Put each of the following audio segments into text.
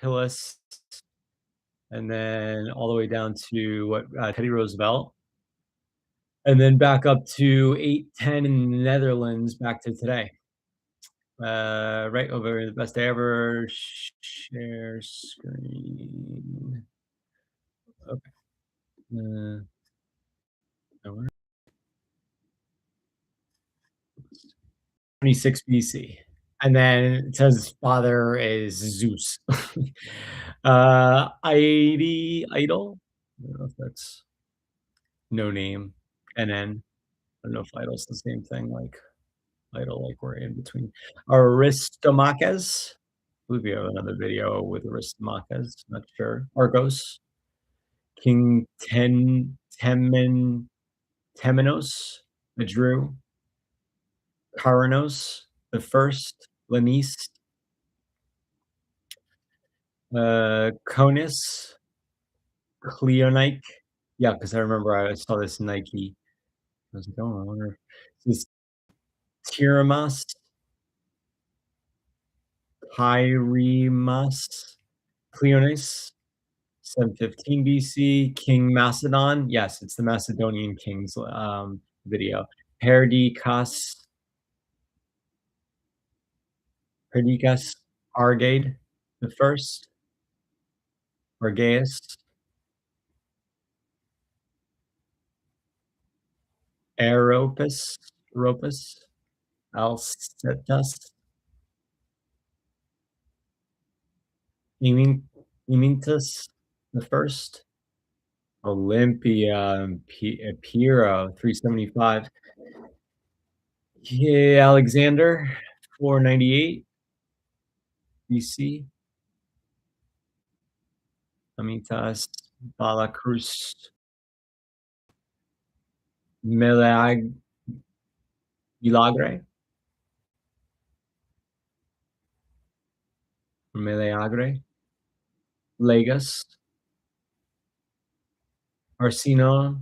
Hillis, and then all the way down to Teddy Roosevelt, and then back up to 810 in the Netherlands, back to today. Right over the best day ever. Share screen. Okay. 26 BC. And then it says his father is Zeus. Idol. I don't know if that's no name. NN. I don't know if idol's the same thing, like idol, like we're in between. Aristomachus. I believe we have another video with Aristomachus, not sure. Argos. King Temenos, the Drew. Caranos, the first. Lanice. Conus. Cleonike. Yeah, because I remember I saw this Nike. I was like, oh, I wonder. This Tiramas, Pyremus, Cleonis, 715 BC, King Macedon. Yes, it's the Macedonian kings video. Perdiccas, Argade, the first. Argaeus, Ropus, Alcetus, Emintus, the first. Olympia, Pyrrho, 375. Yeah, Alexander, 498 BC. Amitas, Balacruz, Milagre, Lagos, Arsino,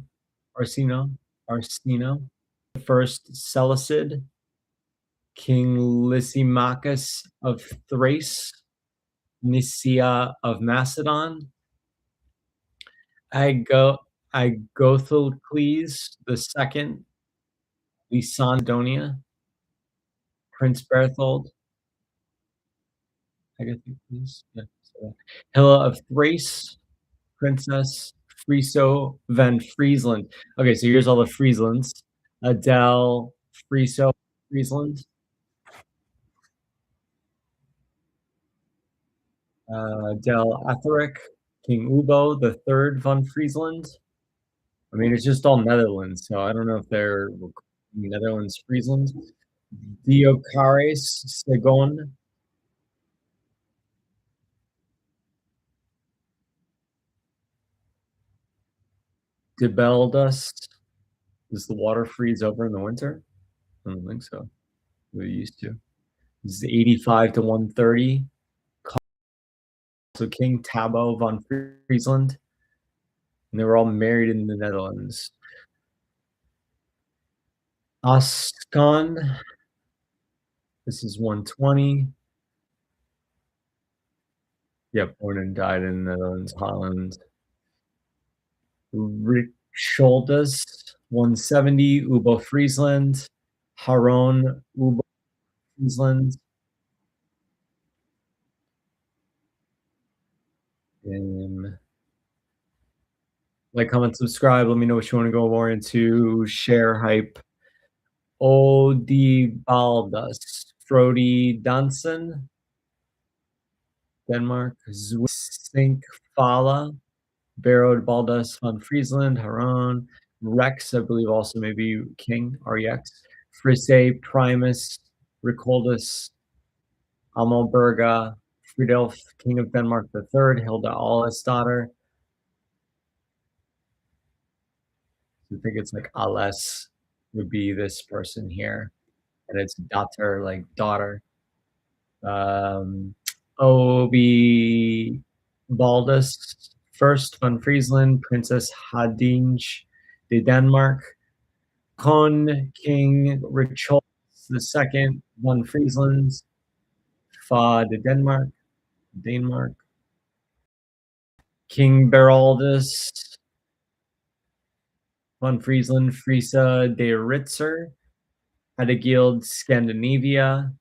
the first Seleucid, King Lysimachus of Thrace, Nicaea of Macedon, Agathocles the second, Lysadonia, Prince Berthold, Agathocles, yeah, Hilla of Thrace, Princess Friso van Friesland. Okay, so here's all the Frieslands. Adele, Friso, Friesland. Adele Atheric, King Ubo the third von Friesland. I mean, it's just all Netherlands, so I don't know if they're Netherlands, Friesland. Diocares, Segon. Debeldust. Does the water freeze over in the winter? I don't think so. We used to. This is 85 to 130. So King Tabo von Friesland. And they were all married in the Netherlands. Ascon. This is 120. Yeah, born and died in the Netherlands, Holland. Richoldas, 170. Ubo Friesland. Haron, Ubo Friesland. Like, comment, subscribe. Let me know what you want to go more into. Share hype. Odibaldus, Frody Danson, Denmark. Zwink Fala, Barrowed Baldas von Friesland, Haron. Rex, I believe, also maybe King, REX. Frise Primus, Ricoldus, Amalberga, Fridolf, King of Denmark III, Hilda Alesdatter. I think it's like Ales would be this person here, and it's daughter, like daughter. Obi Baldus, first von Friesland, Princess Hadinge de Denmark, Kon King Richard the second von Friesland, Fa de Denmark, King Beraldus von Friesland, Frisa de Ritzer, Adegild, Scandinavia,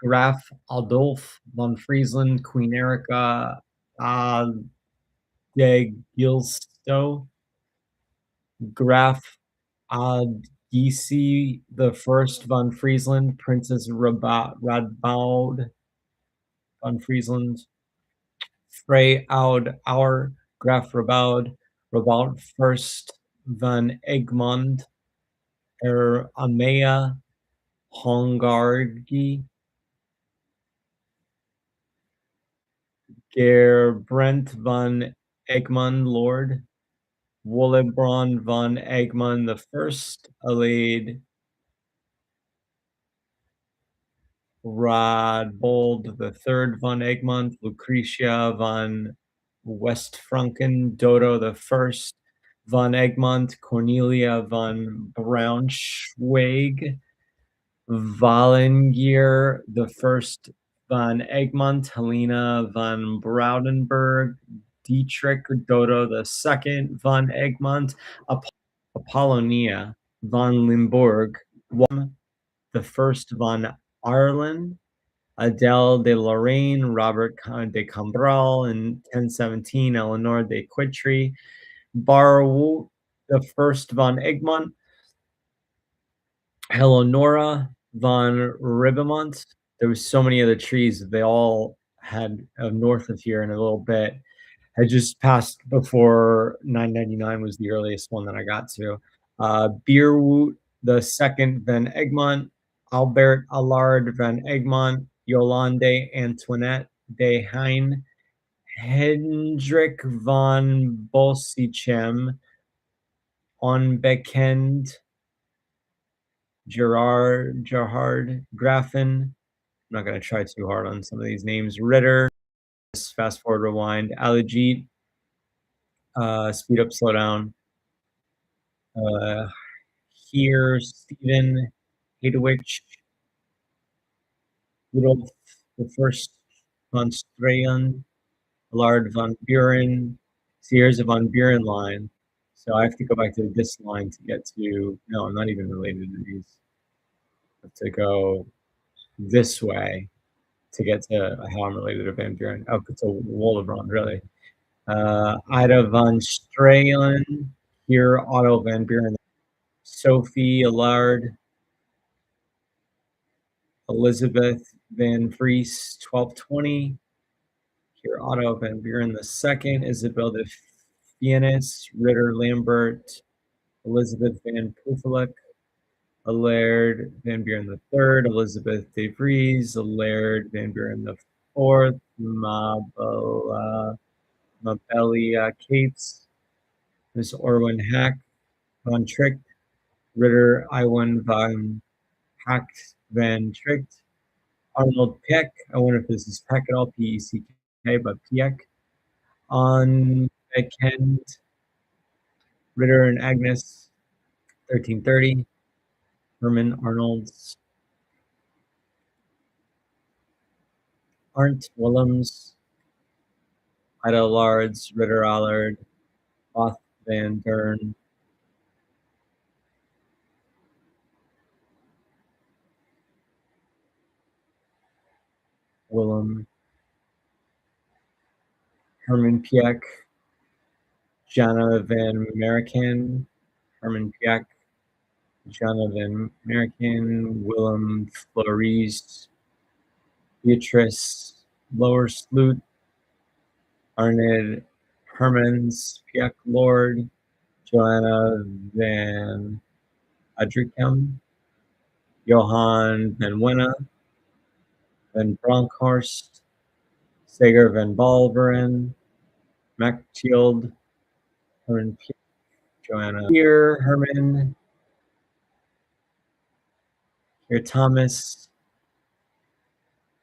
Graf Adolf von Friesland, Queen Erika de Gilstow, Graf Adgisi the First von Friesland, Princess Radbaud von Friesland, Frey Aud Auer, Graf Rabaud, Rabaud First von Egmont, Amaya Hongargi, Gerbrent von Egmont, Lord, Willebrand von Egmont the First, Alade Radbold the Third von Egmont, Lucretia von Westfranken, Dodo the First von Egmont, Cornelia von Braunschweig, Wallengier the First von Egmont, Helena von Braudenberg, Dietrich Dodo the Second von Egmont, Apollonia von Limburg, the First von Ireland, Adele de Lorraine, Robert de Cambral in 1017, Eleanor de Quitry, Barwoot, the First von Egmont, Eleonora von Ribemont. There was so many other trees. They all had north of here in a little bit. I just passed before 999 was the earliest one that I got to. Beerwoot, the second van Egmont, Albert Allard van Egmont, Yolande Antoinette de Hein, Hendrik von Bolsichem, Onbekend, Gerhard Grafen. I'm not going to try too hard on some of these names. Ritter, fast forward, rewind. Alajit, speed up, slow down. Uh, Here, Stephen Hadewich, Rudolf the First von Strahan, Allard von Buren. See, here's a von Buren line. So I have to go back to this line to get to, no, I'm not even related to these. I have to go this way to get to how I'm related to Van Buren. Oh, it's a Willebrand, really. Ida von Strahan, here, Otto van Buren, Sophie Allard, Elizabeth Van Vries, 1220. Here, Otto Van Buren II, Isabel de Fiennes, Ritter Lambert, Elizabeth Van Poefelik, Allard Van Buren III, Elizabeth de Vries, Allard Van Buren IV, Mabelia Cates, Miss Orwin Hack, Von Tricht, Ritter Iwan von Hack Van Tricht, Arnold Peck. I wonder if this is Peck at all, P-E-C-K, but Peck. On Kent, Ritter and Agnes, 1330. Herman Arnold's, Arndt Willems, Ida Lards, Ritter Allard, Oth Van Dern, Willem, Herman Pieck, Jana Van American, Herman Pieck, Jana Van American, Willem Flores, Beatrice Lower Sloot, Arned Hermans, Pieck Lord, Joanna Van Adrichem, Johann Van Wenna, Van Bronckhorst, Sager Van Balveren, Machthild, Herman Pieck, Joanna Peer, Herman, here Thomas,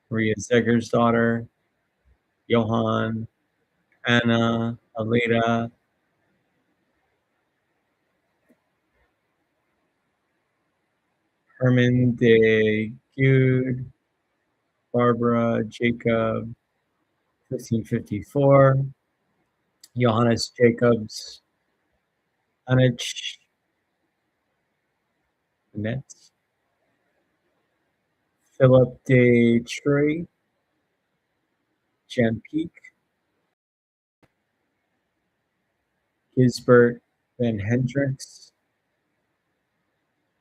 Maria Zegger's daughter, Johann, Anna, Alida, Herman de Gude, Barbara, Jacob, 1554, Johannes Jacobs, Anich, Net, Philip de Troy, Jan Peek, Gisbert van Hendricks,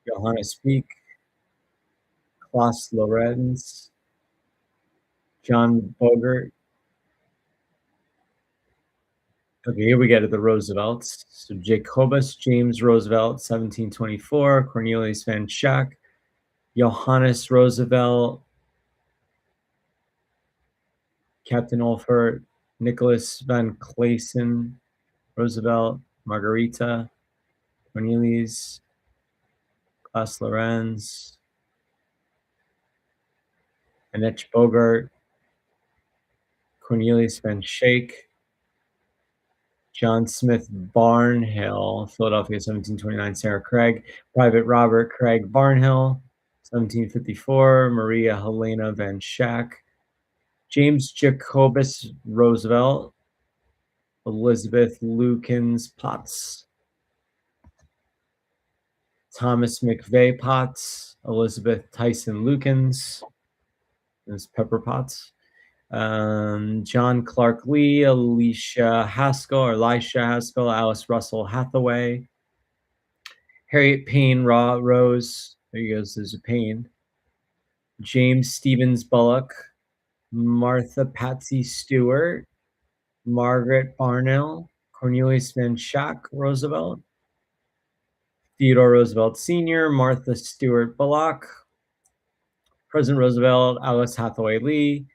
Johannes Peek, Klaus Lorenz, John Bogert. Okay, here we get to the Roosevelts. So Jacobus James Roosevelt, 1724, Cornelius van Schack, Johannes Roosevelt, Captain Olfert, Nicholas van Clayson, Roosevelt, Margarita, Cornelius, Klaus Lorenz, Annette Bogart, Cornelius van Schaik, John Smith Barnhill, Philadelphia, 1729, Sarah Craig, Private Robert Craig Barnhill, 1754, Maria Helena van Schack, James Jacobus Roosevelt, Elizabeth Lukens Potts, Thomas McVeigh Potts, Elizabeth Tyson Lukens, there's Pepper Potts, John Clark Lee, Elisha Haskell, Alice Russell Hathaway, Harriet Payne Rose, there he goes, there's a Payne, James Stevens Bullock, Martha Patsy Stewart, Margaret Barnell, Cornelius van Schack Roosevelt, Theodore Roosevelt Sr., Martha Stewart Bullock, President Roosevelt, Alice Hathaway Lee,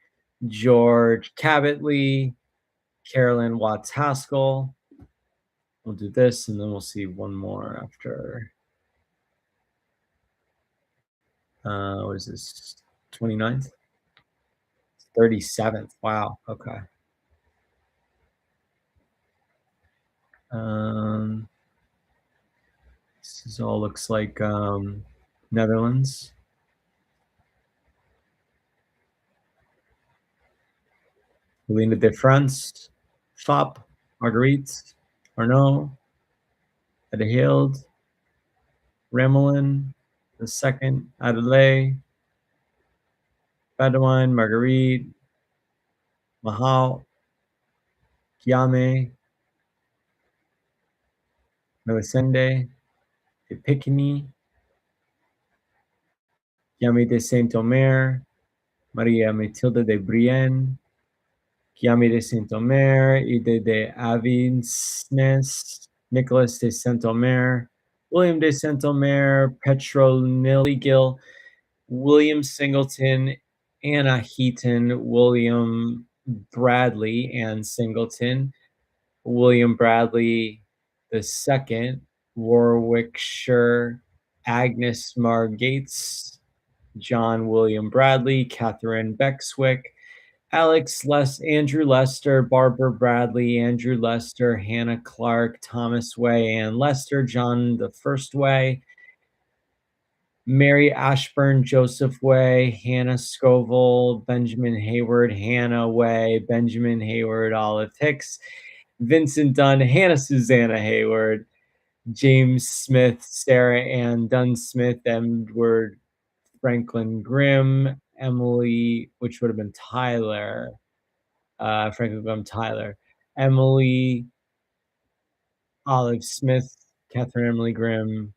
George Cabot Lee, Carolyn Watts Haskell. We'll do this, and then we'll see one more after. What is this? 29th? 37th. Wow. Okay. This all looks like Netherlands. Helena de France, Fop, Marguerite, Arnaud, Adehild, Ramelin, the second, Adelaide, Badawine, Marguerite, Mahal, Gyame, Melisende, Epicani, Gyame de Saint-Omer, Maria Matilda de Brienne, Gyame de Saint-Omer, Ide de Avinsnes, Nicholas de Saint-Omer, William de Saint-Omer, Petronilligil, William Singleton, Anna Heaton, William Bradley, Anne Singleton, William Bradley II, Warwickshire, Agnes Margates, John William Bradley, Catherine Bexwick, Andrew Lester, Barbara Bradley, Andrew Lester, Hannah Clark, Thomas Way, Ann Lester, John the First Way, Mary Ashburn, Joseph Way, Hannah Scoville, Benjamin Hayward, Hannah Way, Benjamin Hayward, Olive Hicks, Vincent Dunn, Hannah Susanna Hayward, James Smith, Sarah Ann Dunsmith, Edward Franklin Grimm, Emily, which would have been Tyler, Franklin Grimm Tyler, Emily Olive Smith, Catherine Emily Grimm,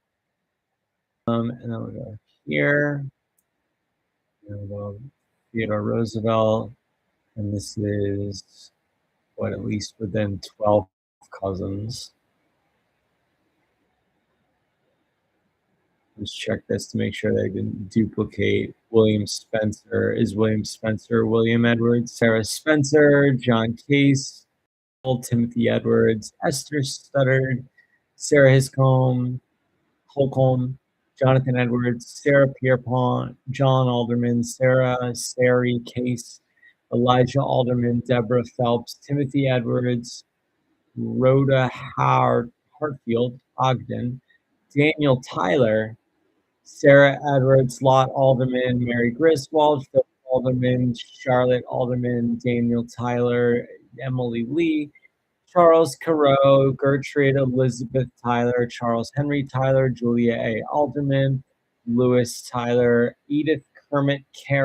and then we'll go here. We'll go Theodore Roosevelt, and this is what, at least within 12 cousins. Let's check this to make sure they didn't duplicate. William Spencer. Is William Spencer William Edwards? Sarah Spencer, John Case, Timothy Edwards, Esther Studdard, Sarah Hiscombe, Holcomb, Jonathan Edwards, Sarah Pierpont, John Alderman, Sarah Sari Case, Elijah Alderman, Deborah Phelps, Timothy Edwards, Rhoda Hartfield, Ogden, Daniel Tyler, Sarah Edwards, Lot Alderman, Mary Griswold, Phil Alderman, Charlotte Alderman, Daniel Tyler, Emily Lee, Charles Corot, Gertrude Elizabeth Tyler, Charles Henry Tyler, Julia A. Alderman, Louis Tyler, Edith Kermit Carey.